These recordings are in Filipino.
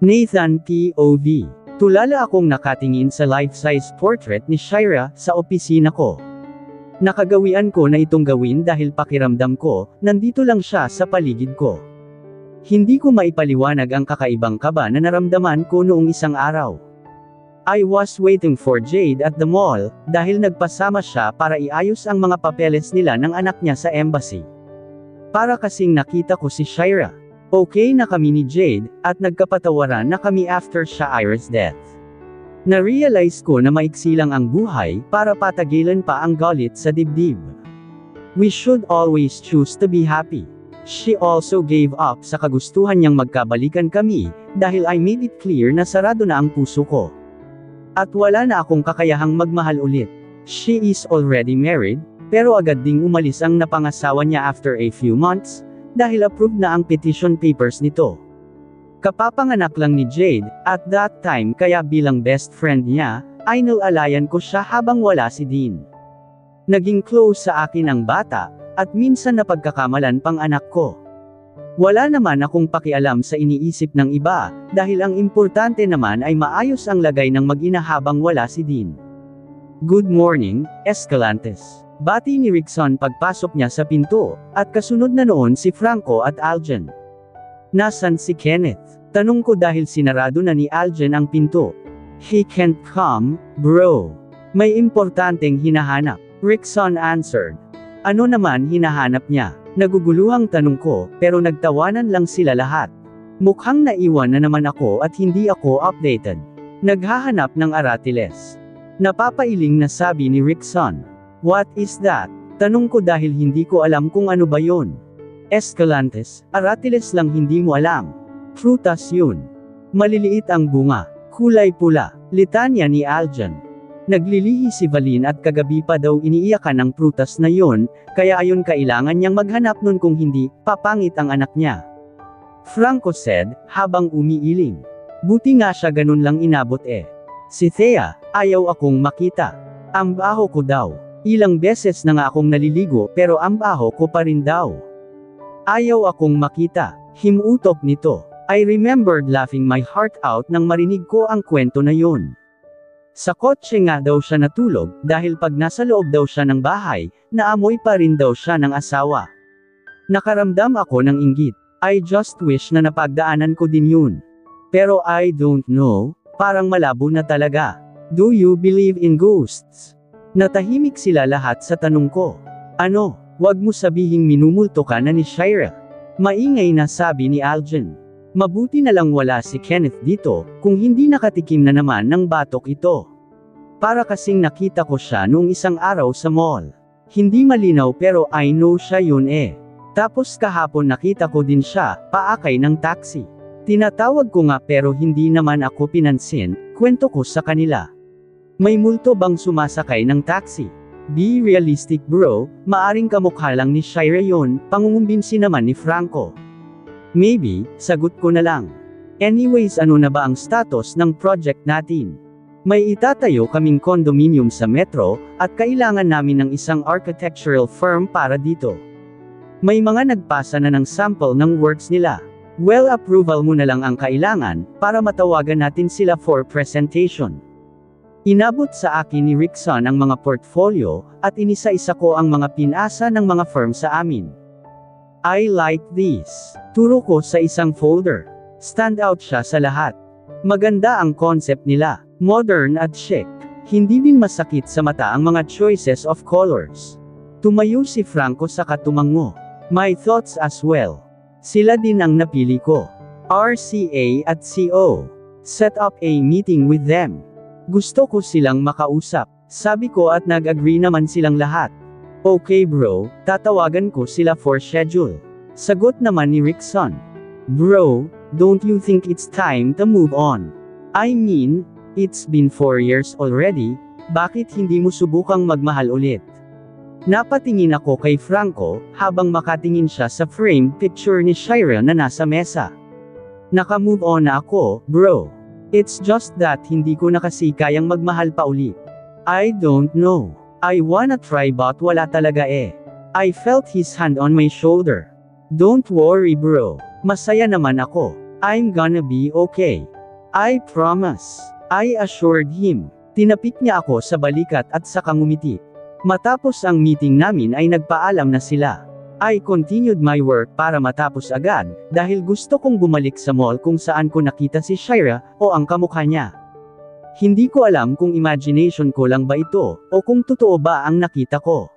Nathan POV. Tulala akong nakatingin sa life-size portrait ni Shira sa opisina ko. Nakagawian ko na itong gawin dahil pakiramdam ko, nandito lang siya sa paligid ko. Hindi ko maipaliwanag ang kakaibang kaba na naramdaman ko noong isang araw. I was waiting for Jade at the mall, dahil nagpasama siya para iayos ang mga papeles nila ng anak niya sa embassy. Para kasing nakita ko si Shira. Okay na kami ni Jade, at nagkapatawaran na kami after Shira's death. Na-realize ko na maiksi lang ang buhay, para patagilan pa ang galit sa dibdib. We should always choose to be happy. She also gave up sa kagustuhan niyang magkabalikan kami, dahil I made it clear na sarado na ang puso ko. At wala na akong kakayahang magmahal ulit. She is already married, pero agad ding umalis ang napangasawa niya after a few months, dahil approved na ang petition papers nito. Kapapanganak lang ni Jade, at that time kaya bilang best friend niya, ay nalalayan ko siya habang wala si Dean. Naging close sa akin ang bata, at minsan napagkakamalan pang anak ko. Wala naman akong pakialam sa iniisip ng iba, dahil ang importante naman ay maayos ang lagay ng mag-ina habang wala si Dean. Good morning, Escalantes. Bati ni Rickson pagpasok niya sa pinto, at kasunod na noon si Franco at Aljen. Nasaan si Kenneth? Tanong ko dahil sinarado na ni Aljen ang pinto. He can't come, bro. May importanteng hinahanap. Rickson answered. Ano naman hinahanap niya? Naguguluhang tanong ko, pero nagtawanan lang sila lahat. Mukhang naiwan na naman ako at hindi ako updated. Naghahanap ng aratiles. Napapailing na sabi ni Rickson. What is that? Tanong ko dahil hindi ko alam kung ano ba yon. Escalantes, aratiles lang hindi mo alam. Prutas yun. Maliliit ang bunga, kulay pula, litanya ni Aljen. Naglilihi si Valin at kagabi pa daw iniiyakan ang prutas na yon, kaya ayon kailangan niyang maghanap nun kung hindi, papangit ang anak niya. Franco said, habang umiiling. Buti nga siya ganun lang inabot eh. Si Thea, ayaw akong makita. Ang baho ko daw. Ilang beses na nga akong naliligo pero ang baho ko pa rin daw. Ayaw akong makita. Himutok nito. I remembered laughing my heart out nang marinig ko ang kwento na yun. Sa kotse nga daw siya natulog, dahil pag nasa loob daw siya ng bahay, naamoy pa rin daw siya ng asawa. Nakaramdam ako ng inggit. I just wish na napagdaanan ko din yun. Pero I don't know, parang malabo na talaga. Do you believe in ghosts? Natahimik sila lahat sa tanong ko. Ano, wag mo sabihing minumulto ka na ni Shira. Maingay na sabi ni Aljen. Mabuti na lang wala si Kenneth dito, kung hindi nakatikim na naman ng batok ito. Para kasing nakita ko siya noong isang araw sa mall. Hindi malinaw pero I know siya yun eh. Tapos kahapon nakita ko din siya, paakay ng taxi. Tinatawag ko nga pero hindi naman ako pinansin, kwento ko sa kanila. May multo bang sumasakay ng taxi? Be realistic bro, maaring kamukha lang ni Shira yun, pangungumbinsi naman ni Franco. Maybe, sagot ko na lang. Anyways, ano na ba ang status ng project natin? May itatayo kaming condominium sa metro, at kailangan namin ng isang architectural firm para dito. May mga nagpasa na ng sample ng works nila. Well, approval mo na lang ang kailangan, para matawagan natin sila for presentation. Inabot sa akin ni Rickson ang mga portfolio, at inisa-isa ko ang mga pinasa ng mga firm sa amin. I like this. Turo ko sa isang folder. Stand out siya sa lahat. Maganda ang concept nila, modern at chic. Hindi din masakit sa mata ang mga choices of colors. Tumayo si Franco sa katumango. My thoughts as well. Sila din ang napili ko. RCA at CO. Set up a meeting with them. Gusto ko silang makausap. Sabi ko at nag-agree naman silang lahat. Okay bro, tatawagan ko sila for schedule. Sagot naman ni Rickson. Bro, don't you think it's time to move on? I mean, it's been 4 years already, bakit hindi mo subukang magmahal ulit? Napatingin ako kay Franco, habang makatingin siya sa framed picture ni Shira na nasa mesa. Naka-move on na ako, bro. It's just that hindi ko na kasi kayang magmahal pa ulit. I don't know. I wanna try but wala talaga eh. I felt his hand on my shoulder. Don't worry bro. Masaya naman ako. I'm gonna be okay. I promise. I assured him. Tinapik niya ako sa balikat at saka ngumiti. Matapos ang meeting namin ay nagpaalam na sila. I continued my work para matapos agad, dahil gusto kong bumalik sa mall kung saan ko nakita si Shira, o ang kamukha niya. Hindi ko alam kung imagination ko lang ba ito, o kung totoo ba ang nakita ko.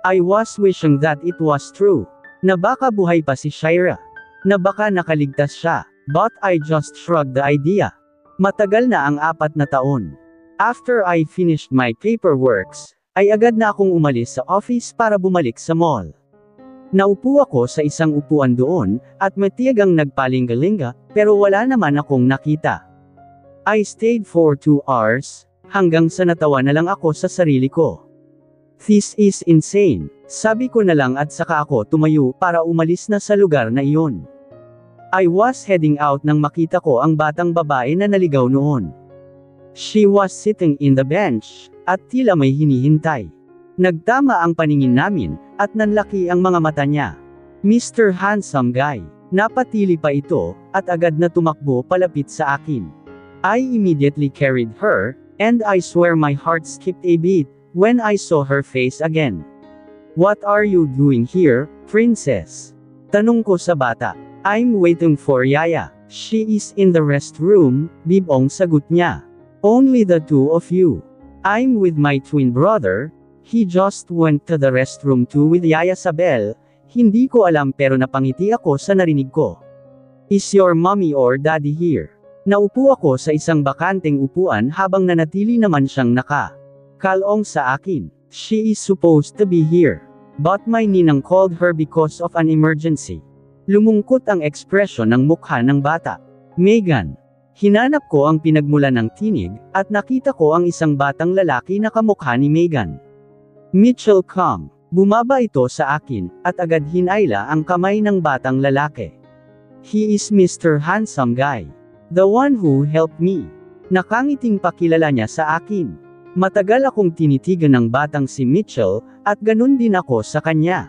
I was wishing that it was true. Na baka buhay pa si Shira. Na baka nakaligtas siya. But I just shrugged the idea. Matagal na ang 4 na taon. After I finished my paperworks, ay agad na akong umalis sa office para bumalik sa mall. Naupo ako sa isang upuan doon, at matiyagang nagpalingalinga, pero wala naman akong nakita. I stayed for 2 hours, hanggang sa natawa na lang ako sa sarili ko. This is insane, sabi ko na lang at saka ako tumayo para umalis na sa lugar na iyon. I was heading out nang makita ko ang batang babae na naligaw noon. She was sitting in the bench, at tila may hinihintay. Nagtama ang paningin namin, at nanlaki ang mga mata niya. Mr. Handsome Guy. Napatili pa ito, at agad na tumakbo palapit sa akin. I immediately carried her, and I swear my heart skipped a beat, when I saw her face again. What are you doing here, princess? Tanong ko sa bata. I'm waiting for Yaya. She is in the restroom, bibong sagot niya. Only the 2 of you. I'm with my twin brother. He just went to the restroom too with Yaya Sabel. Hindi ko alam pero napangiti ako sa narinig ko. Is your mommy or daddy here? Naupo ako sa isang bakanteng upuan habang nanatili naman siyang naka-kalong sa akin. She is supposed to be here. But my ninang called her because of an emergency. Lumungkot ang ekspresyon ng mukha ng bata. Megan. Hinanap ko ang pinagmulan ng tinig, at nakita ko ang isang batang lalaki na kamukha ni Megan. Mitchell come. Bumaba ito sa akin, at agad hinayla ang kamay ng batang lalaki. He is Mr. Handsome Guy. The one who helped me. Nakangiting pakilala niya sa akin. Matagal akong tinitigan ng batang si Mitchell, at ganun din ako sa kanya.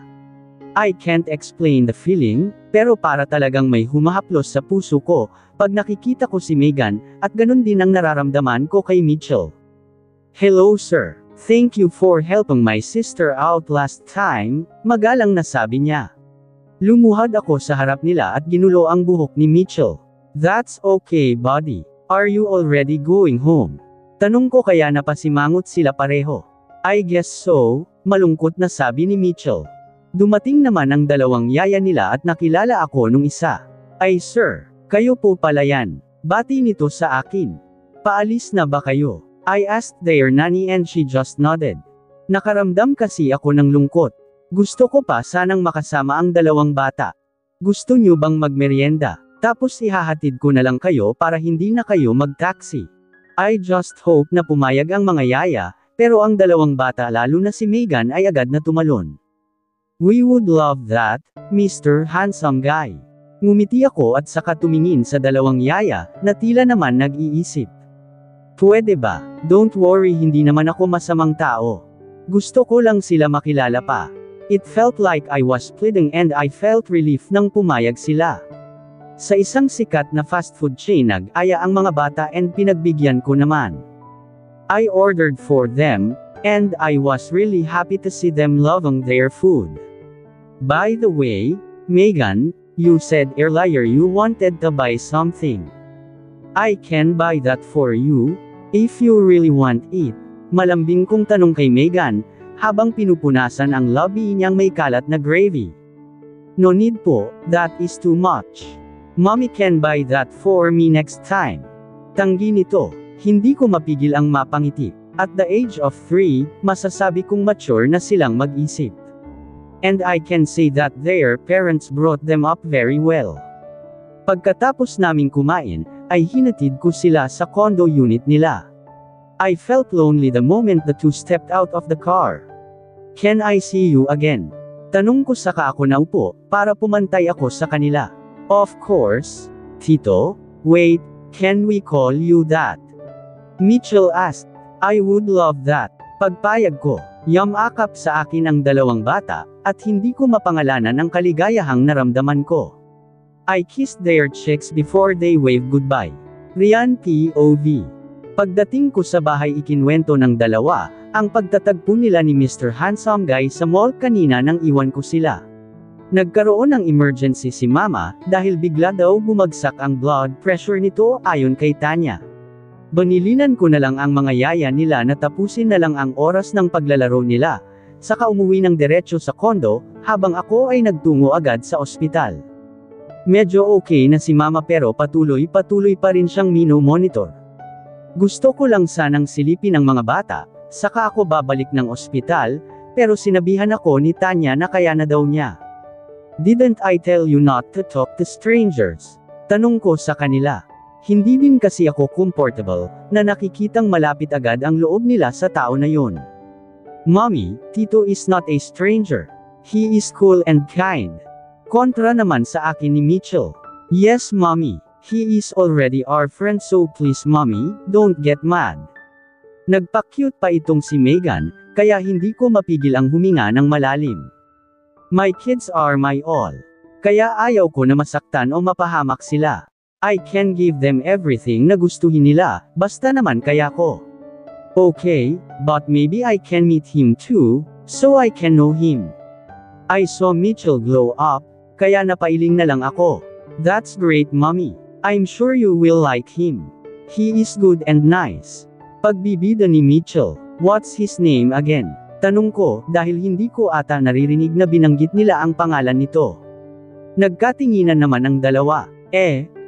I can't explain the feeling, pero para talagang may humahaplos sa puso ko, pag nakikita ko si Megan, at ganun din ang nararamdaman ko kay Mitchell. Hello sir. Thank you for helping my sister out last time, magalang na sabi niya. Lumuhad ako sa harap nila at ginulo ang buhok ni Mitchell. That's okay buddy. Are you already going home? Tanong ko kaya napasimangot sila pareho. I guess so, malungkot na sabi ni Mitchell. Dumating naman ang 2 yaya nila at nakilala ako nung isa. Ay sir, kayo po pala yan. Bati nito sa akin. Paalis na ba kayo? I asked their nanny and she just nodded. Nakaramdam kasi ako ng lungkot. Gusto ko pa sanang makasama ang 2 bata. Gusto nyo bang magmeryenda? Tapos ihahatid ko na lang kayo para hindi na kayo mag-taxi. I just hope na pumayag ang mga yaya, pero ang 2 bata lalo na si Megan ay agad na tumalon. We would love that, Mr. Handsome Guy. Ngumiti ako at saka tumingin sa 2 yaya, na tila naman nag-iisip. Pwede ba? Don't worry, hindi naman ako masamang tao. Gusto ko lang sila makilala pa. It felt like I was pleading and I felt relief nang pumayag sila. Sa isang sikat na fast food chain nag-aya ang mga bata and pinagbigyan ko naman. I ordered for them, and I was really happy to see them loving their food. By the way, Megan, you said earlier you wanted to buy something. I can buy that for you, if you really want it. Malambing kong tanong kay Megan, habang pinupunasan ang lobby niyang may kalat na gravy. No need po, that is too much. Mommy can buy that for me next time. Tanggi nito, hindi ko mapigil ang mapangiti. At the age of 3, masasabi kong mature na silang mag-isip. And I can say that their parents brought them up very well. Pagkatapos naming kumain, ay hinatid ko sila sa condo unit nila. I felt lonely the moment the 2 stepped out of the car. Can I see you again? Tanong ko saka ako naupo, para pumantay ako sa kanila. Of course, Tito. Wait, can we call you that? Mitchell asked. I would love that. Pagpayag ko. Yamakap sa akin ang 2 bata, at hindi ko mapangalanan ang kaligayahang naramdaman ko. I kissed their cheeks before they waved goodbye. Rian POV. Pagdating ko sa bahay ikinwento ng dalawa, ang pagtatagpo nila ni Mr. Handsome Guy sa mall kanina nang iwan ko sila. Nagkaroon ng emergency si Mama, dahil bigla daw bumagsak ang blood pressure nito ayon kay Tanya. Banilinan ko na lang ang mga yaya nila na tapusin na lang ang oras ng paglalaro nila, saka umuwi ng diretso sa kondo, habang ako ay nagtungo agad sa ospital. Medyo okay na si Mama pero patuloy pa rin siyang mino-monitor. Gusto ko lang sanang silipin ang mga bata, saka ako babalik ng ospital, pero sinabihan ako ni Tanya na kaya na daw niya. Didn't I tell you not to talk to strangers? Tanong ko sa kanila. Hindi din kasi ako comfortable, na nakikitang malapit agad ang loob nila sa tao na yun. Mommy, Tito is not a stranger. He is cool and kind. Kontra naman sa akin ni Mitchell. Yes mommy, he is already our friend so please mommy, don't get mad. Nagpa-cute pa itong si Megan, kaya hindi ko mapigil ang huminga ng malalim. My kids are my all. Kaya ayaw ko na masaktan o mapahamak sila. I can give them everything na gustuhin nila, basta naman kaya ko. Okay, but maybe I can meet him too, so I can know him. I saw Mitchell glow up, kaya napailing na lang ako. That's great mommy. I'm sure you will like him. He is good and nice. Pagbibida ni Mitchell. What's his name again? Tanong ko, dahil hindi ko ata naririnig na binanggit nila ang pangalan nito. Nagkatinginan naman ang dalawa.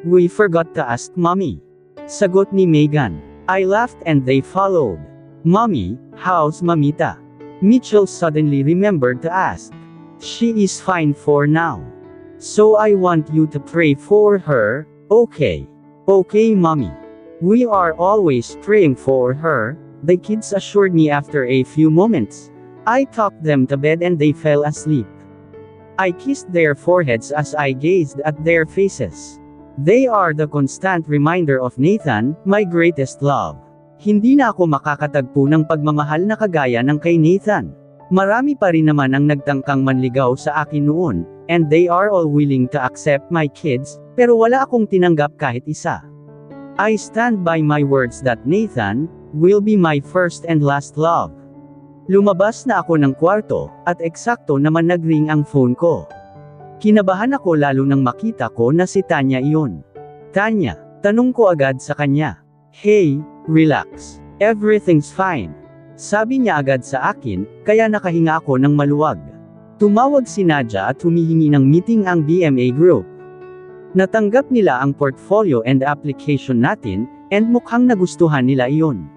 We forgot to ask mommy. Sagot ni Megan. I laughed and they followed. Mommy, how's Mamita? Mitchell suddenly remembered to ask. She is fine for now. So I want you to pray for her, okay? Okay mommy. We are always praying for her, the kids assured me after a few moments. I tucked them to bed and they fell asleep. I kissed their foreheads as I gazed at their faces. They are the constant reminder of Nathan, my greatest love. Hindi na ako makakatagpo ng pagmamahal na kagaya ng kay Nathan. Marami pa rin naman ang nagtangkang manligaw sa akin noon, and they are all willing to accept my kids, pero wala akong tinanggap kahit isa. I stand by my words that Nathan will be my first and last love. Lumabas na ako ng kwarto, at eksakto naman nagring ang phone ko. Kinabahan ako lalo nang makita ko na si Tanya iyon. Tanya, tanong ko agad sa kanya. Hey, relax. Everything's fine. Sabi niya agad sa akin, kaya nakahinga ako ng maluwag. Tumawag si Nadia at humihingi ng meeting ang BMA Group. Natanggap nila ang portfolio and application natin, and mukhang nagustuhan nila iyon.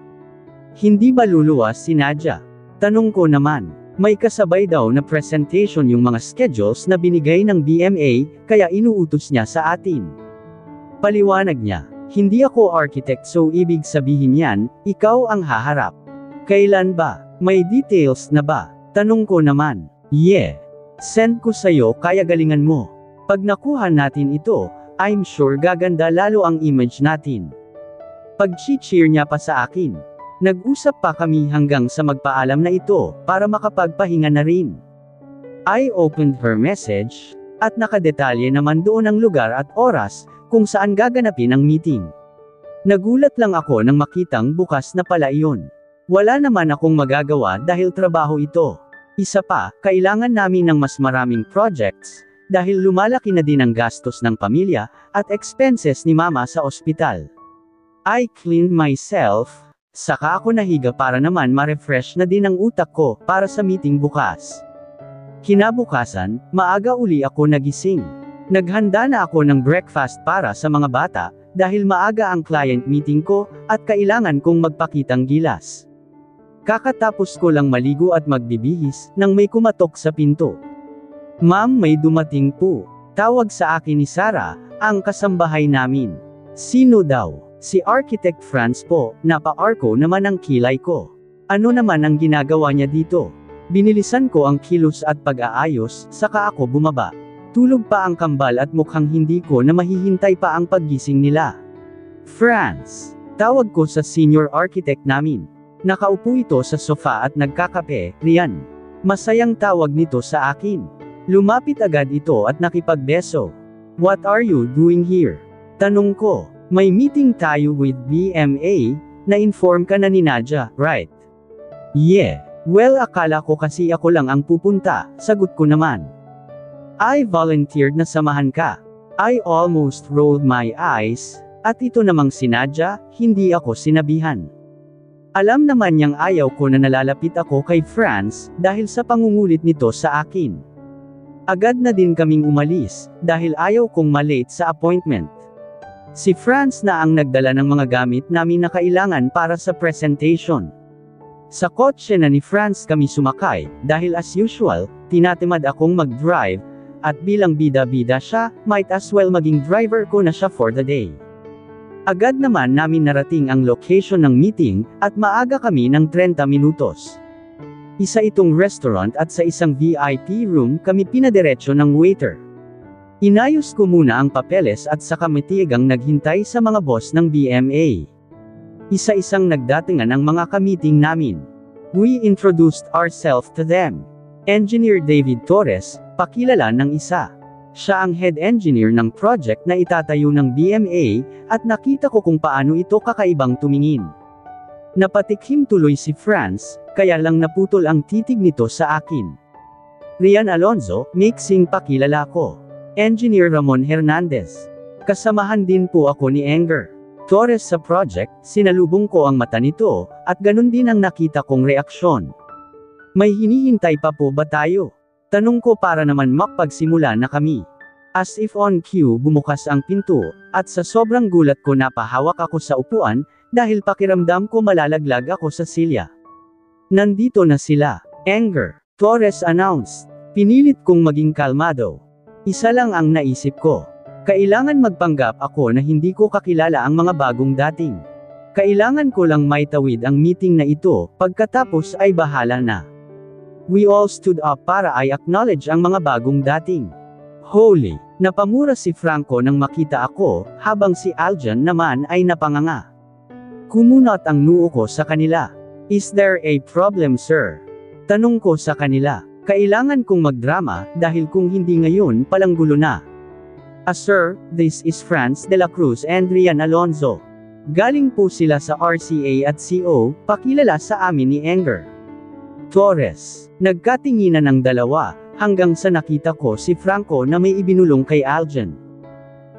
Hindi ba luluwas si Nadia? Tanong ko naman. May kasabay daw na presentation yung mga schedules na binigay ng BMA, kaya inuutos niya sa atin. Paliwanag niya, hindi ako architect so ibig sabihin yan, ikaw ang haharap. Kailan ba? May details na ba? Tanong ko naman. Yeah. Send ko sa'yo kaya galingan mo. Pag nakuha natin ito, I'm sure gaganda lalo ang image natin. Pag-cheer niya pa sa akin. Nag-usap pa kami hanggang sa magpaalam na ito, para makapagpahinga na rin. I opened her message, at nakadetalye naman doon ang lugar at oras, kung saan gaganapin ang meeting. Nagulat lang ako nang makitang bukas na pala iyon. Wala naman akong magagawa dahil trabaho ito. Isa pa, kailangan namin ng mas maraming projects, dahil lumalaki na din ang gastos ng pamilya, at expenses ni Mama sa ospital. I cleaned myself, saka ako nahiga para naman ma-refresh na din ang utak ko, para sa meeting bukas. Kinabukasan, maaga uli ako nagising. Naghanda na ako ng breakfast para sa mga bata, dahil maaga ang client meeting ko, at kailangan kong magpakitang gilas. Kakatapos ko lang maligo at magbibihis, nang may kumatok sa pinto. Ma'am, may dumating po. Tawag sa akin ni Sarah, ang kasambahay namin. Sino daw? Si Architect Franz po, napa-arko naman ang kilay ko. Ano naman ang ginagawa niya dito? Binilisan ko ang kilos at pag-aayos, saka ako bumaba. Tulog pa ang kambal at mukhang hindi ko na mahihintay pa ang paggising nila. Franz. Tawag ko sa senior architect namin. Nakaupo ito sa sofa at nagkakape, Rian. Masayang tawag nito sa akin. Lumapit agad ito at nakipagbeso. What are you doing here? Tanong ko. May meeting tayo with BMA, na-inform ka na ni Nadia, right? Yeah. Well, akala ko kasi ako lang ang pupunta, sagot ko naman. I volunteered na samahan ka. I almost rolled my eyes, at ito namang si Nadia, hindi ako sinabihan. Alam naman niyang ayaw ko na nalalapit ako kay Franz, dahil sa pangungulit nito sa akin. Agad na din kaming umalis, dahil ayaw kong malate sa appointment. Si Franz na ang nagdala ng mga gamit namin na kailangan para sa presentation. Sa kotse na ni Franz kami sumakay, dahil as usual, tinatamad akong mag-drive, at bilang bida-bida siya, might as well maging driver ko na siya for the day. Agad naman namin narating ang location ng meeting, at maaga kami ng 30 minutos. Isa itong restaurant at sa isang VIP room kami pinadiretso ng waiter. Inayos ko muna ang papeles at saka matigang naghintay sa mga boss ng BMA. Isa-isang nagdatingan ang mga kamiting namin. We introduced ourselves to them. Engineer David Torres, pakilala ng isa. Siya ang head engineer ng project na itatayo ng BMA, at nakita ko kung paano ito kakaibang tumingin. Napatikim tuloy si Franz, kaya lang naputol ang titig nito sa akin. Rian Alonzo, mixing pakilala ko. Engineer Ramon Hernandez. Kasamahan din po ako ni Enger Torres sa project, sinalubong ko ang mata nito, at ganun din ang nakita kong reaksyon. May hinihintay pa po ba tayo? Tanong ko para naman makapagsimula na kami. As if on cue bumukas ang pinto, at sa sobrang gulat ko napahawak ako sa upuan, dahil pakiramdam ko malalaglag ako sa silya. Nandito na sila. Enger Torres announced. Pinilit kong maging kalmado. Isa lang ang naisip ko. Kailangan magpanggap ako na hindi ko kakilala ang mga bagong dating. Kailangan ko lang maitawid ang meeting na ito, pagkatapos ay bahala na. We all stood up para I acknowledge ang mga bagong dating. Holy! Napamura si Franco nang makita ako, habang si Aljan naman ay napanganga. Kumunot ang noo ko sa kanila. Is there a problem, sir? Tanong ko sa kanila. Kailangan kong magdrama, dahil kung hindi ngayon palang gulo na. Sir, this is Franz de la Cruz and Rian Alonzo. Galing po sila sa RCA at CO, pakilala sa amin ni Enger Torres. Nagkatinginan ng dalawa, hanggang sa nakita ko si Franco na may ibinulong kay Aljan.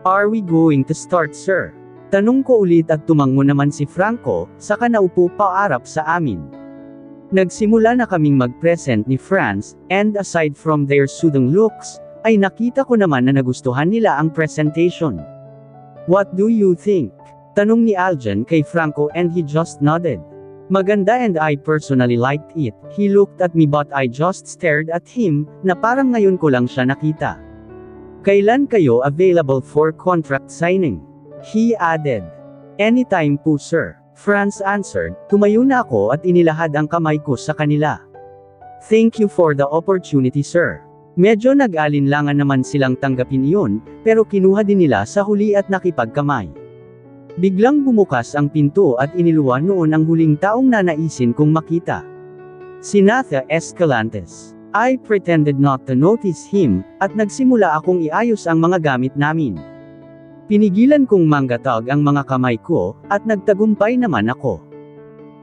Are we going to start, sir? Tanong ko ulit at tumango naman si Franco, saka naupo paarap sa amin. Nagsimula na kaming mag-present ni Franz, and aside from their soothing looks, ay nakita ko naman na nagustuhan nila ang presentation. What do you think? Tanong ni Aljan kay Franco and he just nodded. Maganda and I personally liked it. He looked at me but I just stared at him, na parang ngayon ko lang siya nakita. Kailan kayo available for contract signing? He added. Anytime po, sir. Franz answered. Tumayo na ako at inilahad ang kamay ko sa kanila. Thank you for the opportunity, sir. Medyo nag-alinlangan naman silang tanggapin iyon, pero kinuha din nila sa huli at nakipagkamay. Biglang bumukas ang pinto at iniluwan noon ang huling taong nanaisin kong makita. Si Natha Escalantes. I pretended not to notice him, at nagsimula akong iayos ang mga gamit namin. Pinigilan kong manggatag ang mga kamay ko, at nagtagumpay naman ako.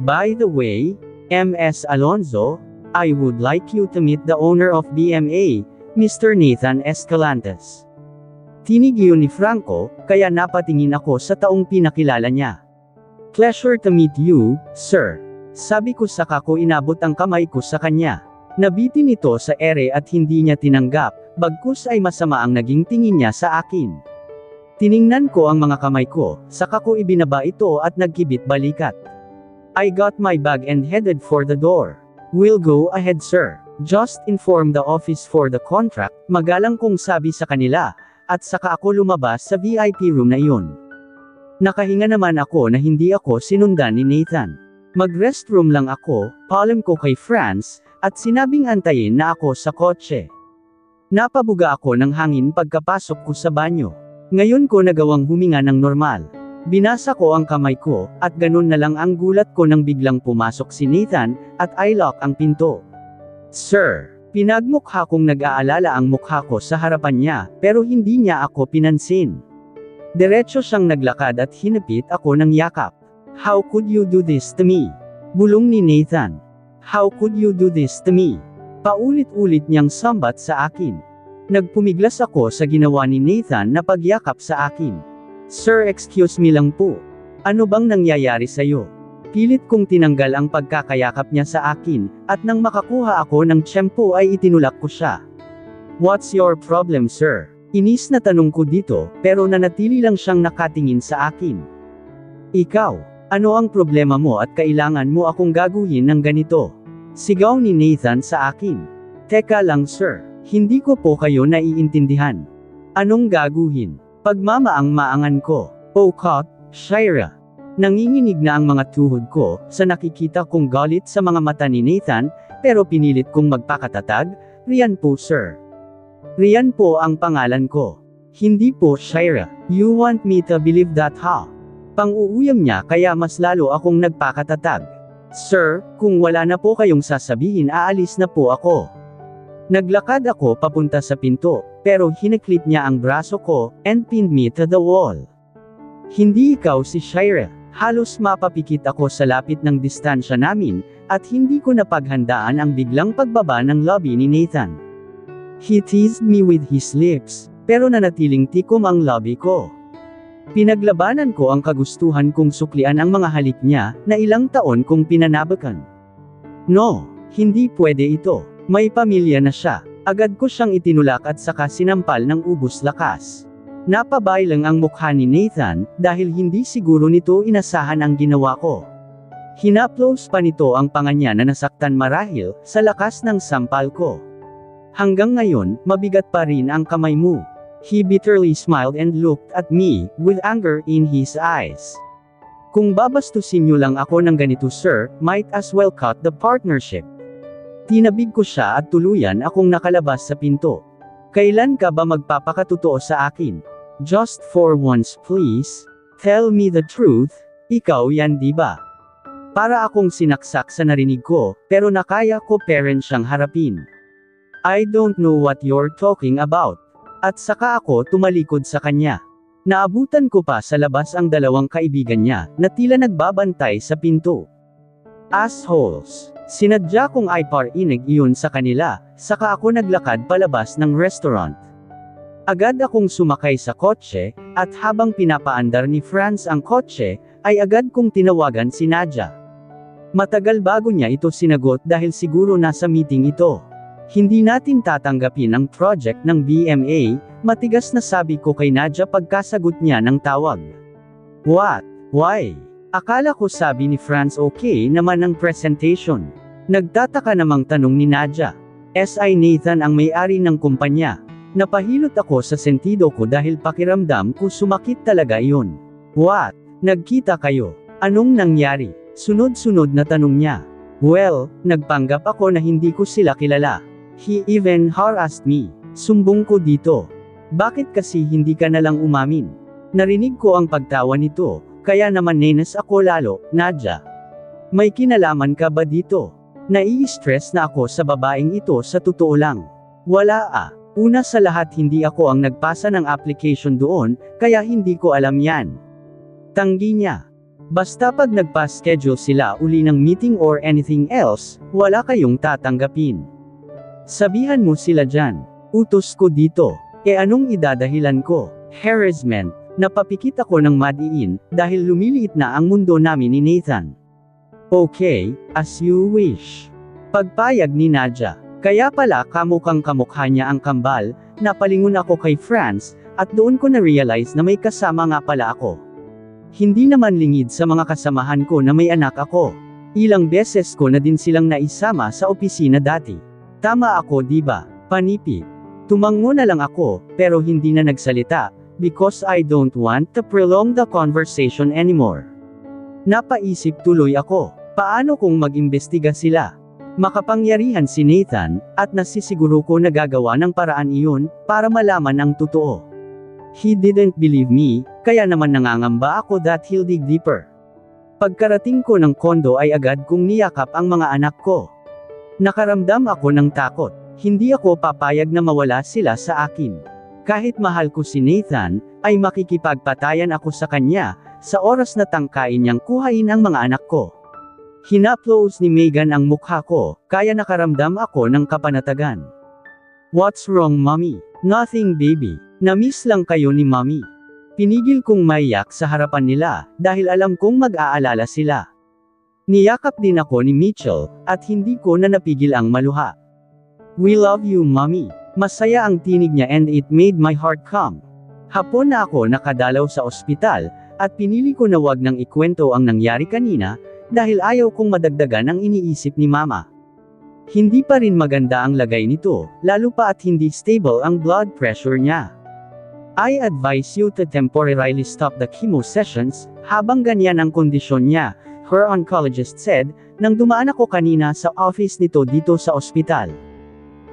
By the way, Ms. Alonzo, I would like you to meet the owner of BMA, Mr. Nathan Escalantes. Tinig yun ni Franco, kaya napatingin ako sa taong pinakilala niya. Pleasure to meet you, sir. Sabi ko saka ko inabot ang kamay ko sa kanya. Nabitin ito sa ere at hindi niya tinanggap, bagkus ay masama ang naging tingin niya sa akin. Tiningnan ko ang mga kamay ko, saka ko ibinaba ito at nagkibit balikat. I got my bag and headed for the door. We'll go ahead, sir. Just inform the office for the contract, magalang kong sabi sa kanila, at saka ako lumabas sa VIP room na iyon. Nakahinga naman ako na hindi ako sinundan ni Nathan. Mag-restroom lang ako, paalam ko kay Franz, at sinabing antayin na ako sa kotse. Napabuga ako ng hangin pagkapasok ko sa banyo. Ngayon ko nagawang huminga ng normal. Binasa ko ang kamay ko, at ganun na lang ang gulat ko nang biglang pumasok si Nathan, at I lock ang pinto. Sir, Pinagmukha kong nag-aalala ang mukha ko sa harapan niya, pero hindi niya ako pinansin. Diretso siyang naglakad at hinapit ako ng yakap. "How could you do this to me?" Bulong ni Nathan. "How could you do this to me?" Paulit-ulit niyang sambat sa akin. Nagpumiglas ako sa ginawa ni Nathan na pagyakap sa akin. "Sir, excuse me lang po. Ano bang nangyayari sa'yo?" Pilit kong tinanggal ang pagkakayakap niya sa akin, at nang makakuha ako ng tiyempo ay itinulak ko siya. "What's your problem, sir?" Inis na tanong ko dito, pero nanatili lang siyang nakatingin sa akin. "Ikaw, ano ang problema mo at kailangan mo akong gaguhin ng ganito?" Sigaw ni Nathan sa akin. "Teka lang, sir. Hindi ko po kayo naiintindihan. Anong gaguhin?" Pagmamaang-maangan ko. "Oh God, Shira." Nanginginig na ang mga tuhod ko, sa nakikita kong galit sa mga mata ni Nathan, pero pinilit kong magpakatatag. "Rian po, sir. Rian po ang pangalan ko. Hindi po Shira. You want me to believe that, ha?" Pang-uuyam niya kaya mas lalo akong nagpakatatag. "Sir, kung wala na po kayong sasabihin, aalis na po ako." Naglakad ako papunta sa pinto, pero hiniklip niya ang braso ko, and pinned me to the wall. "Hindi ikaw si Shira." Halos mapapikit ako sa lapit ng distansya namin, at hindi ko napaghandaan ang biglang pagbaba ng lobby ni Nathan. He teased me with his lips, pero nanatiling tikom ang lobby ko. Pinaglabanan ko ang kagustuhan kong suklian ang mga halik niya, na ilang taon kong pinanabakan. "No, hindi pwede ito. May pamilya na siya." Agad ko siyang itinulak at saka sinampal ng ubos lakas. Napabay lang ang mukha ni Nathan, dahil hindi siguro nito inasahan ang ginawa ko. Hinaplos pa nito ang panga niya na nasaktan marahil, sa lakas ng sampal ko. "Hanggang ngayon, mabigat pa rin ang kamay mo." He bitterly smiled and looked at me, with anger in his eyes. "Kung babastusin niyo lang ako ng ganito, sir, might as well cut the partnership." Tinabig ko siya at tuluyan akong nakalabas sa pinto. "Kailan ka ba magpapakatotoo sa akin? Just for once, please. Tell me the truth. Ikaw yan, di ba?" Para akong sinaksak sa narinig ko, pero nakaya ko parent siyang harapin. "I don't know what you're talking about." At saka ako tumalikod sa kanya. Naabutan ko pa sa labas ang dalawang kaibigan niya, na tila nagbabantay sa pinto. Assholes. Sinadya kong iparinig iyon sa kanila, saka ako naglakad palabas ng restaurant. Agad akong sumakay sa kotse, at habang pinapaandar ni Franz ang kotse, ay agad kong tinawagan si Nadia. Matagal bago niya ito sinagot dahil siguro nasa meeting ito. "Hindi natin tatanggapin ang project ng BMA, matigas na sabi ko kay Nadia pagkasagot niya ng tawag. "What? Why?" Akala ko sabi ni Franz okay naman ang presentation. Nagtataka namang tanong ni Nadia. "Si Nathan ang may-ari ng kumpanya." Napahilot ako sa sentido ko dahil pakiramdam ko sumakit talaga iyon. "What? Nagkita kayo? Anong nangyari?" Sunod-sunod na tanong niya. "Well, nagpanggap ako na hindi ko sila kilala. He even harassed me." Sumbong ko dito. "Bakit kasi hindi ka nalang umamin?" Narinig ko ang pagtawa nito, kaya naman nenes ako lalo. "Nadia, may kinalaman ka ba dito?" Nai-stress na ako sa babaeng ito sa totoo lang. "Wala ah. Una sa lahat hindi ako ang nagpasa ng application doon, kaya hindi ko alam yan." Tanggi niya. "Basta pag nagpa-schedule sila uli ng meeting or anything else, wala kayong tatanggapin. Sabihan mo sila dyan." Utos ko dito. Anong idadahilan ko? Harassment. Napapikit ako ng madiin, dahil lumiliit na ang mundo namin ni Nathan. "Okay, as you wish." Pagpayag ni Nadia. Kaya pala kamukhang kamukha niya ang kambal. Napalingon ako kay Franz, at doon ko na-realize na may kasama nga pala ako. Hindi naman lingid sa mga kasamahan ko na may anak ako. Ilang beses ko na din silang naisama sa opisina dati. Tama ako, di ba? Panipi. Tumango na lang ako, pero hindi na nagsalita, because I don't want to prolong the conversation anymore. Napaisip tuloy ako, paano kung mag-imbestiga sila? Makapangyarihan si Nathan, at nasisiguro ko na gagawa ng paraan iyon, para malaman ang totoo. He didn't believe me, kaya naman nangangamba ako that he'll dig deeper. Pagkarating ko ng kondo ay agad kong niyakap ang mga anak ko. Nakaramdam ako ng takot. Hindi ako papayag na mawala sila sa akin. Kahit mahal ko si Nathan, ay makikipagpatayan ako sa kanya, sa oras na tangkain niyang kuhain ang mga anak ko. Hinaplos ni Megan ang mukha ko, kaya nakaramdam ako ng kapanatagan. What's wrong, mommy? Nothing, baby. Na-miss lang kayo ni mommy. Pinigil kong maiyak sa harapan nila, dahil alam kong mag-aalala sila. Niyakap din ako ni Mitchell, at hindi ko na napigil ang maluha. We love you, mommy. Masaya ang tinig niya and it made my heart calm. Hapon na ako nakadalaw sa ospital, at pinili ko na wag nang ikwento ang nangyari kanina, dahil ayaw kong madagdagan ang iniisip ni mama. Hindi pa rin maganda ang lagay nito, lalo pa at hindi stable ang blood pressure niya. I advise you to temporarily stop the chemo sessions, habang ganyan ang kondisyon niya, her oncologist said, nang dumaan ako kanina sa office nito dito sa ospital.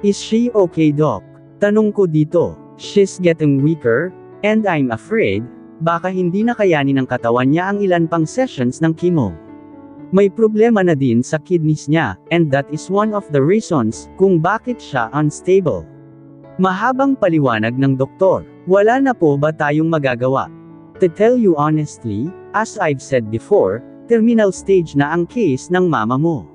Is she okay, doc? Tanong ko dito. She's getting weaker, and I'm afraid, baka hindi na kayanin ng katawan niya ang ilan pang sessions ng chemo. May problema na din sa kidneys niya, and that is one of the reasons kung bakit siya unstable. Mahabang paliwanag ng doktor. Wala na po ba tayong magagawa? To tell you honestly, as I've said before, terminal stage na ang case ng mama mo.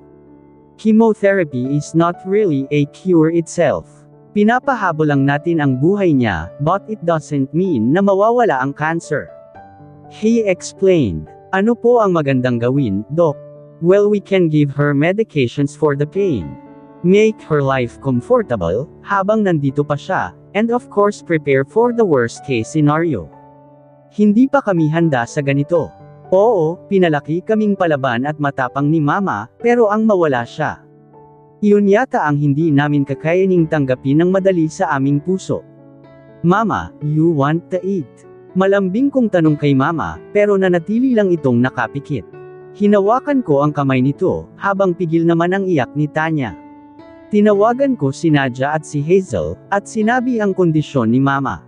Chemotherapy is not really a cure itself. Pinapahabol lang natin ang buhay niya, but it doesn't mean na mawawala ang cancer. He explained. Ano po ang magandang gawin, Doc? Well, we can give her medications for the pain. Make her life comfortable, habang nandito pa siya, and of course prepare for the worst case scenario. Hindi pa kami handa sa ganito. Oo, pinalaki kaming palaban at matapang ni mama, pero ang mawala siya. Iyon yata ang hindi namin kakayaning tanggapin ng madali sa aming puso. Mama, you want to eat? Malambing kong tanong kay mama, pero nanatili lang itong nakapikit. Hinawakan ko ang kamay nito, habang pigil naman ang iyak ni Tanya. Tinawagan ko si Nadia at si Hazel, at sinabi ang kondisyon ni mama.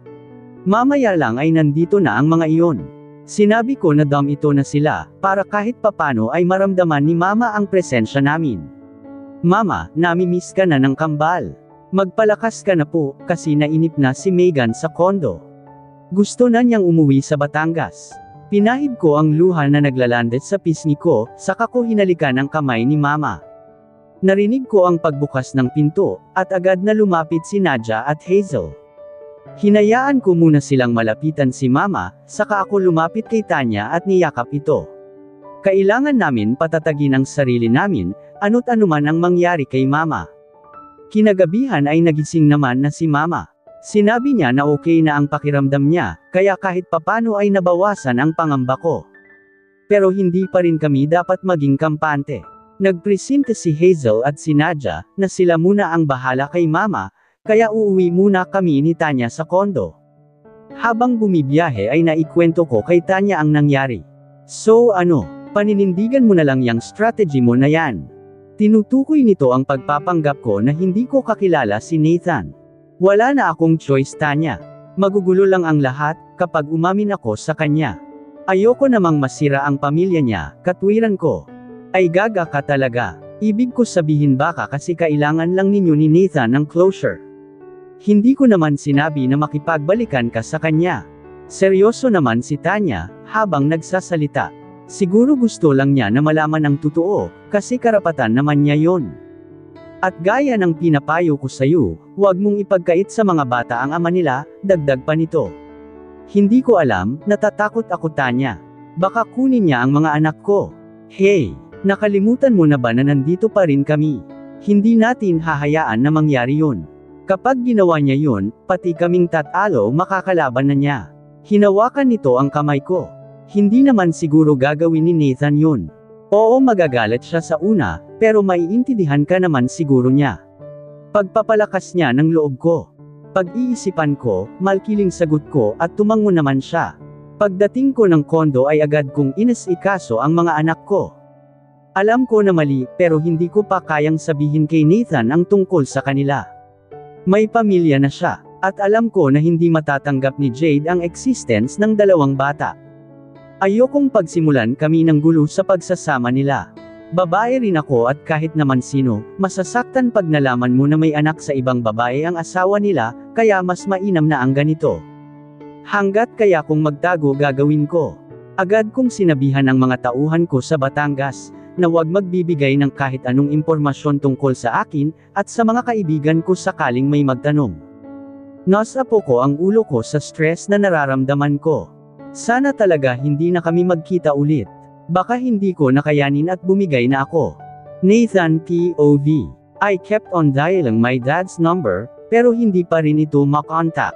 Mamaya lang ay nandito na ang mga iyon. Sinabi ko na dam ito na sila, para kahit papano ay maramdaman ni mama ang presensya namin. Mama, nami-miss ka na ng kambal. Magpalakas ka na po, kasi nainip na si Megan sa kondo. Gusto na niyang umuwi sa Batangas. Pinahid ko ang luha na naglalandet sa pisngi ko, saka ko hinalikan ang kamay ni mama. Narinig ko ang pagbukas ng pinto, at agad na lumapit si Nadia at Hazel. Hinayaan ko muna silang malapitan si mama, saka ako lumapit kay Tanya at niyakap ito. Kailangan namin patatagin ang sarili namin, ano't anuman ang mangyari kay mama. Kinagabihan ay nagising naman na si mama. Sinabi niya na okay na ang pakiramdam niya, kaya kahit papano ay nabawasan ang pangamba ko. Pero hindi pa rin kami dapat maging kampante. Nagpresente si Hazel at si Nadia, na sila muna ang bahala kay mama, kaya uuwi muna kami ni Tanya sa kondo. Habang bumibiyahe ay naikwento ko kay Tanya ang nangyari. So ano, paninindigan mo na lang yung strategy mo na yan. Tinutukoy nito ang pagpapanggap ko na hindi ko kakilala si Nathan. Wala na akong choice, Tanya. Magugulo lang ang lahat, kapag umamin ako sa kanya. Ayoko namang masira ang pamilya niya, katwiran ko. Ay gaga ka talaga. Ibig ko sabihin baka kasi kailangan lang ninyo ni Nathan ng closure. Hindi ko naman sinabi na makipagbalikan ka sa kanya. Seryoso naman si Tanya, habang nagsasalita. Siguro gusto lang niya na malaman ang totoo, kasi karapatan naman niya yon. At gaya ng pinapayo ko sa iyo, huwag mong ipagkait sa mga bata ang ama nila, dagdag pa nito. Hindi ko alam, natatakot ako, Tanya. Baka kunin niya ang mga anak ko. Hey, nakalimutan mo na ba na nandito pa rin kami? Hindi natin hahayaan na mangyari yun. Kapag ginawa niya yun, pati kaming tatalo makakalaban na niya. Hinawakan nito ang kamay ko. Hindi naman siguro gagawin ni Nathan yun. Oo, magagalit siya sa una, pero maiintindihan ka naman siguro niya. Pagpapalakas niya ng loob ko. Pag-iisipan ko, malkiling sagot ko at tumango naman siya. Pagdating ko ng kondo ay agad kong inasikaso ang mga anak ko. Alam ko na mali, pero hindi ko pa kayang sabihin kay Nathan ang tungkol sa kanila. May pamilya na siya, at alam ko na hindi matatanggap ni Jade ang existence ng dalawang bata. Ayokong pagsimulan kami ng gulo sa pagsasama nila. Babae rin ako at kahit naman sino, masasaktan pag nalaman mo na may anak sa ibang babae ang asawa nila, kaya mas mainam na ang ganito. Hanggat kaya kung magtago gagawin ko. Agad kong sinabihan ang mga tauhan ko sa Batangas, na huwag magbibigay ng kahit anong impormasyon tungkol sa akin, at sa mga kaibigan ko sakaling may magtanong. Nasa po ko ang ulo ko sa stress na nararamdaman ko. Sana talaga hindi na kami magkita ulit. Baka hindi ko nakayanin at bumigay na ako. Nathan POV. I kept on dialing my dad's number, pero hindi pa rin ito makontak.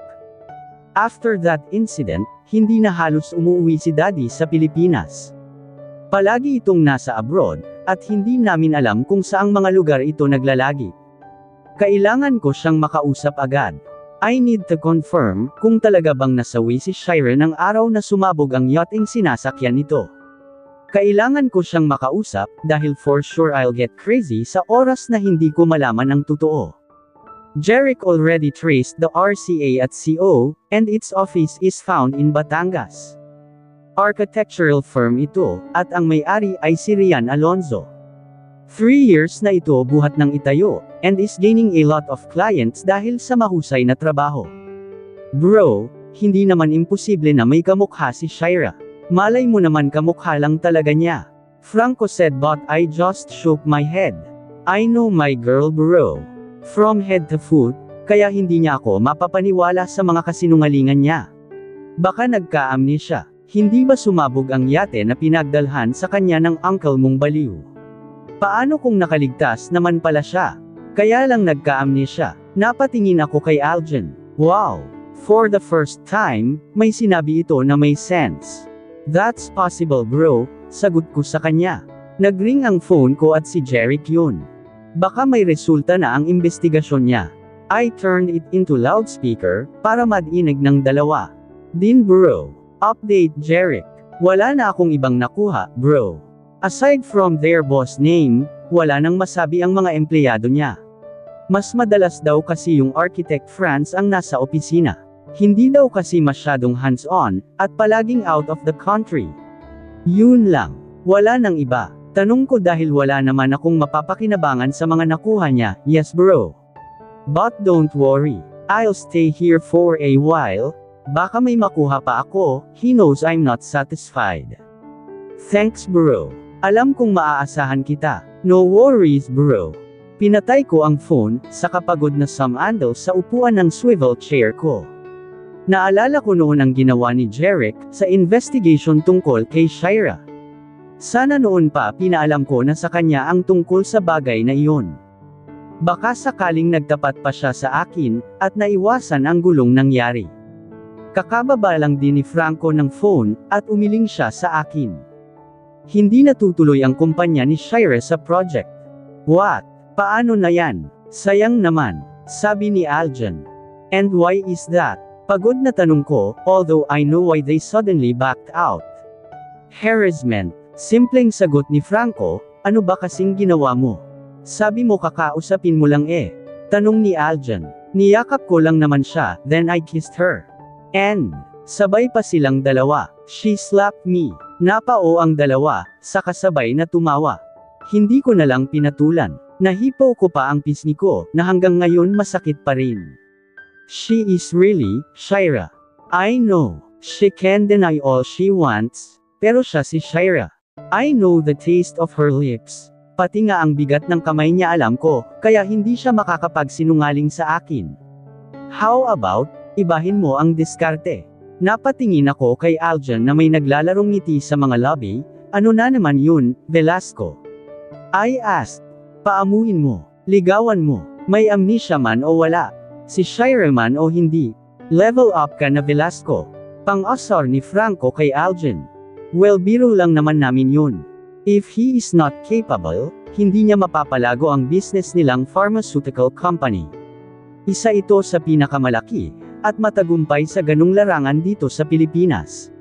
After that incident, hindi na halos umuwi si daddy sa Pilipinas. Palagi itong nasa abroad, at hindi namin alam kung saang mga lugar ito naglalagi. Kailangan ko siyang makausap agad. I need to confirm kung talaga bang nasawi si Shira ng araw na sumabog ang yachting sinasakyan nito. Kailangan ko siyang makausap, dahil for sure I'll get crazy sa oras na hindi ko malaman ang totoo. Jeric already traced the RCA at CO, and its office is found in Batangas. Architectural firm ito, at ang may-ari ay si Rian Alonzo. 3 years na ito buhat ng itayo, and is gaining a lot of clients dahil sa mahusay na trabaho. Bro, hindi naman imposible na may kamukha si Shira. Malay mo naman kamukha lang talaga niya. Franco said, but I just shook my head. I know my girl bro. From head to foot, kaya hindi niya ako mapapaniwala sa mga kasinungalingan niya. Baka nagka-amnesia. Hindi ba sumabog ang yate na pinagdalhan sa kanya ng uncle mong baliw? Paano kung nakaligtas naman pala siya? Kaya lang nagka-amnesia. Napatingin ako kay Aljan. Wow! For the first time, may sinabi ito na may sense. That's possible bro, sagot ko sa kanya. Nagring ang phone ko at si Jeric yun. Baka may resulta na ang investigasyon niya. I turned it into loudspeaker, para madinig ng dalawa. Din bro. Update Jeric. Wala na akong ibang nakuha, bro. Aside from their boss name, wala nang masabi ang mga empleyado niya. Mas madalas daw kasi yung architect Franz ang nasa opisina. Hindi daw kasi masyadong hands-on, at palaging out of the country. Yun lang. Wala nang iba. Tanong ko dahil wala naman akong mapapakinabangan sa mga nakuha niya. Yes bro. But don't worry. I'll stay here for a while. Baka may makuha pa ako. He knows I'm not satisfied. Thanks bro. Alam kong maaasahan kita. No worries bro. Pinatay ko ang phone, sa kapagod na sumandal sa upuan ng swivel chair ko. Naalala ko noon ang ginawa ni Jeric, sa investigation tungkol kay Shira. Sana noon pa pinaalam ko na sa kanya ang tungkol sa bagay na iyon. Baka sakaling nagtapat pa siya sa akin, at naiwasan ang gulong nangyari. Kakababa lang din ni Franco ng phone, at umiling siya sa akin. Hindi natutuloy ang kumpanya ni Shira sa project. What? Paano na yan? Sayang naman, sabi ni Aljan. And why is that? Pagod na tanong ko, although I know why they suddenly backed out. Harassment. Simpleng sagot ni Franco, ano ba kasing ginawa mo? Sabi mo kakausapin mo lang eh. Tanong ni Aljan. Niyakap ko lang naman siya, then I kissed her. And, sabay pa silang dalawa. She slapped me. Napao ang dalawa, sa kasabay na tumawa. Hindi ko na lang pinatulan. Nahipaw ko pa ang pisngi ko, na hanggang ngayon masakit pa rin. She is really, Shira. I know, she can deny all she wants, pero siya si Shira. I know the taste of her lips. Pati nga ang bigat ng kamay niya alam ko, kaya hindi siya makakapagsinungaling sa akin. How about, ibahin mo ang diskarte? Napatingin ako kay Aljan na may naglalarong ngiti sa mga lobby. Ano na naman yun, Velasco? I asked. Paamuhin mo, ligawan mo, may amnesia man o wala. Si Shira man o hindi. Level up ka na Velasco. Pang-asar ni Franco kay Aljan. Well biro lang naman namin yun. If he is not capable, hindi niya mapapalago ang business nilang pharmaceutical company. Isa ito sa pinakamalaki, at matagumpay sa ganung larangan dito sa Pilipinas.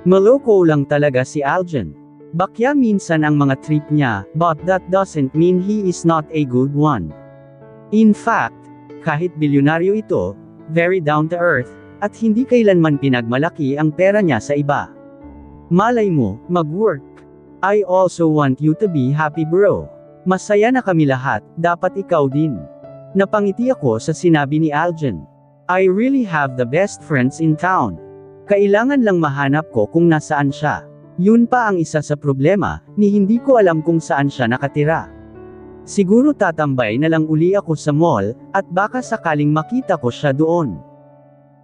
Maloko lang talaga si Aljan. Bakya minsan ang mga trip niya, but that doesn't mean he is not a good one. In fact, kahit bilyonaryo ito, very down to earth, at hindi kailanman pinagmalaki ang pera niya sa iba. Malay mo, mag-work. I also want you to be happy bro. Masaya na kami lahat, dapat ikaw din. Napangiti ako sa sinabi ni Aljan. I really have the best friends in town. Kailangan lang mahanap ko kung nasaan siya. Yun pa ang isa sa problema, ni hindi ko alam kung saan siya nakatira. Siguro tatambay na lang uli ako sa mall, at baka sakaling makita ko siya doon.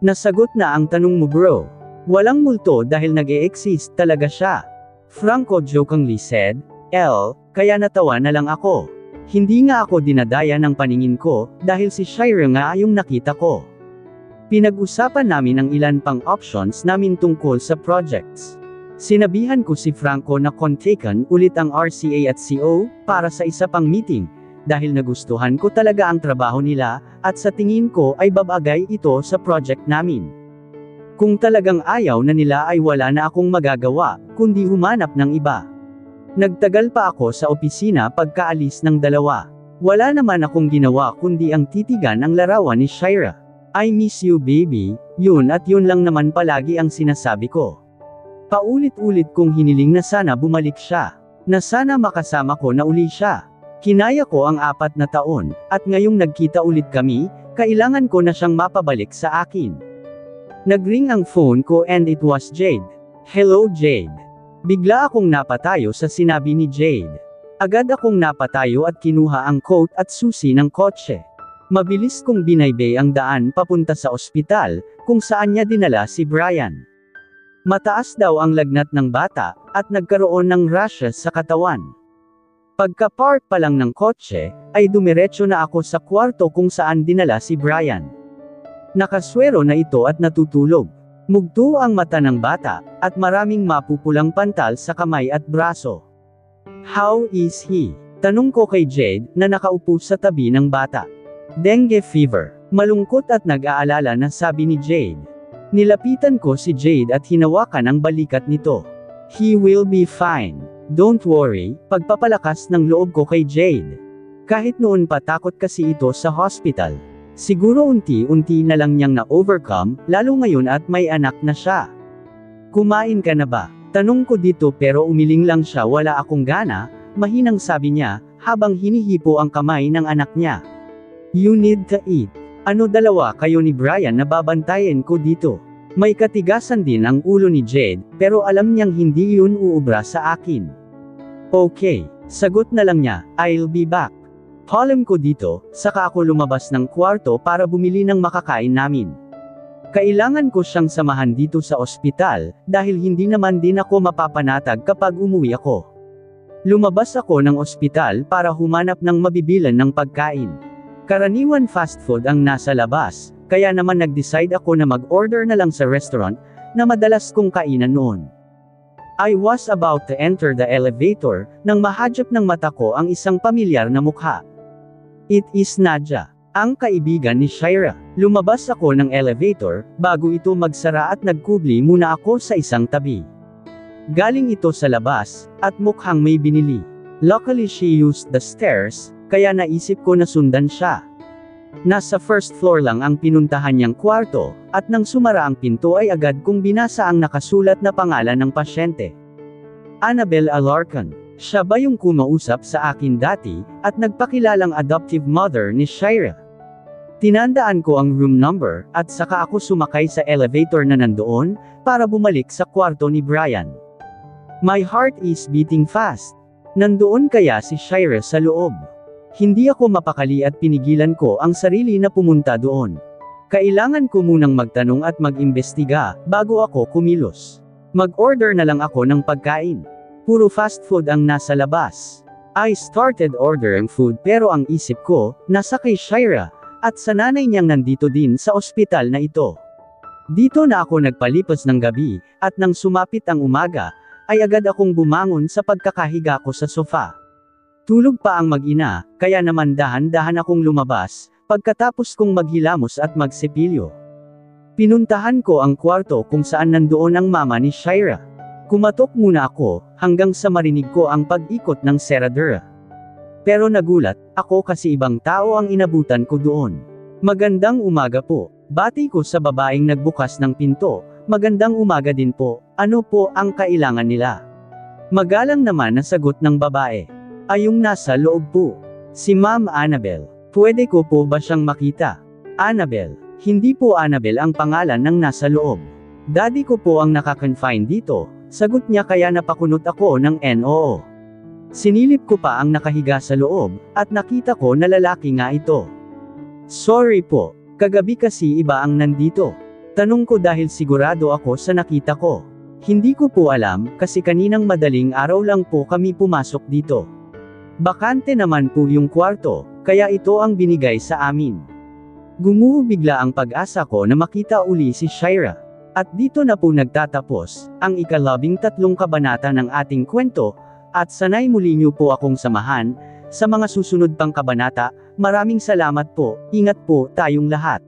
Nasagot na ang tanong mo bro. Walang multo dahil nag-e-exist talaga siya. Franco jokingly said, kaya natawa na lang ako. Hindi nga ako dinadaya ng paningin ko, dahil si Shira nga yung nakita ko. Pinag-usapan namin ang ilan pang options namin tungkol sa projects. Sinabihan ko si Franco na kontakan ulit ang RCA at CO, para sa isa pang meeting, dahil nagustuhan ko talaga ang trabaho nila, at sa tingin ko ay babagay ito sa project namin. Kung talagang ayaw na nila ay wala na akong magagawa, kundi humanap ng iba. Nagtagal pa ako sa opisina pagkaalis ng dalawa. Wala naman akong ginawa kundi ang titigan ang larawan ni Shira. I miss you baby, yun at yun lang naman palagi ang sinasabi ko. Paulit-ulit kong hiniling na sana bumalik siya. Na sana makasama ko na uli siya. Kinaya ko ang 4 na taon, at ngayong nagkita ulit kami, kailangan ko na siyang mapabalik sa akin. Nagring ang phone ko and it was Jade. Hello Jade. Bigla akong napatayo sa sinabi ni Jade. Agad akong napatayo at kinuha ang coat at susi ng kotse. Mabilis kong binaybay ang daan papunta sa ospital, kung saan niya dinala si Brian. Mataas daw ang lagnat ng bata, at nagkaroon ng rashes sa katawan. Pagka-park pa lang ng kotse, ay dumiretso na ako sa kwarto kung saan dinala si Brian. Nakaswero na ito at natutulog. Mugto ang mata ng bata, at maraming mapupulang pantal sa kamay at braso. How is he? Tanong ko kay Jade, na nakaupo sa tabi ng bata. Dengue fever. Malungkot at nag-aalala na sabi ni Jade. Nilapitan ko si Jade at hinawakan ang balikat nito. He will be fine. Don't worry, pagpapalakas ng loob ko kay Jade. Kahit noon pa takot kasi ito sa hospital. Siguro unti-unti na lang niyang na-overcome, lalo ngayon at may anak na siya. Kumain ka na ba? Tanong ko dito pero umiling lang siya wala akong gana, mahinang sabi niya, habang hinihipo ang kamay ng anak niya. You need to eat. Ano dalawa kayo ni Brian na babantayan ko dito? May katigasan din ang ulo ni Jade, pero alam niyang hindi yun uubra sa akin. Okay, sagot na lang niya, I'll be back. Halam ko dito, saka ako lumabas ng kwarto para bumili ng makakain namin. Kailangan ko siyang samahan dito sa ospital, dahil hindi naman din ako mapapanatag kapag umuwi ako. Lumabas ako ng ospital para humanap ng mabibilan ng pagkain. Karaniwan fast food ang nasa labas, kaya naman nag-decide ako na mag-order na lang sa restaurant, na madalas kong kainan noon. I was about to enter the elevator, nang mahadjap ng mata ko ang isang pamilyar na mukha. It is Nadia, ang kaibigan ni Shira. Lumabas ako ng elevator, bago ito magsara at nagkubli muna ako sa isang tabi. Galing ito sa labas, at mukhang may binili. Luckily she used the stairs, kaya naisip ko na sundan siya. Nasa first floor lang ang pinuntahan niyang kwarto, at nang sumara ang pinto ay agad kong binasa ang nakasulat na pangalan ng pasyente. Annabel Alarcon. Siya ba yung kumausap sa akin dati, at nagpakilalang adoptive mother ni Shira? Tinandaan ko ang room number, at saka ako sumakay sa elevator na nandoon, para bumalik sa kwarto ni Brian. My heart is beating fast. Nandoon kaya si Shira sa loob? Hindi ako mapakali at pinigilan ko ang sarili na pumunta doon. Kailangan ko munang magtanong at mag-imbestiga, bago ako kumilos. Mag-order na lang ako ng pagkain. Puro fast food ang nasa labas. I started ordering food pero ang isip ko, nasa kay Shira, at sa nanay niyang nandito din sa ospital na ito. Dito na ako nagpalipas ng gabi, at nang sumapit ang umaga, ay agad akong bumangon sa pagkakahiga ko sa sofa. Tulog pa ang mag-ina, kaya naman dahan-dahan akong lumabas, pagkatapos kong maghilamos at magsipilyo. Pinuntahan ko ang kwarto kung saan nandoon ang mama ni Shira. Kumatok muna ako, hanggang sa marinig ko ang pag-ikot ng seradura. Pero nagulat, ako kasi ibang tao ang inabutan ko doon. Magandang umaga po. Bati ko sa babaeng nagbukas ng pinto, magandang umaga din po, ano po ang kailangan nila? Magalang naman na sagot ng babae. Ayong nasa loob po. Si Ma'am Annabel. Pwede ko po ba siyang makita? Annabel. Hindi po Annabel ang pangalan ng nasa loob. Daddy ko po ang nakakonfine dito, sagot niya kaya napakunot ako ng NOO. Sinilip ko pa ang nakahiga sa loob, at nakita ko na lalaki nga ito. Sorry po, kagabi kasi iba ang nandito. Tanong ko dahil sigurado ako sa nakita ko. Hindi ko po alam, kasi kaninang madaling araw lang po kami pumasok dito. Bakante naman po yung kwarto, kaya ito ang binigay sa amin. Gumuho bigla ang pag-asa ko na makita uli si Shira. At dito na po nagtatapos, ang ika-13 kabanata ng ating kwento, at sanay muli niyo po akong samahan, sa mga susunod pang kabanata. Maraming salamat po, ingat po tayong lahat.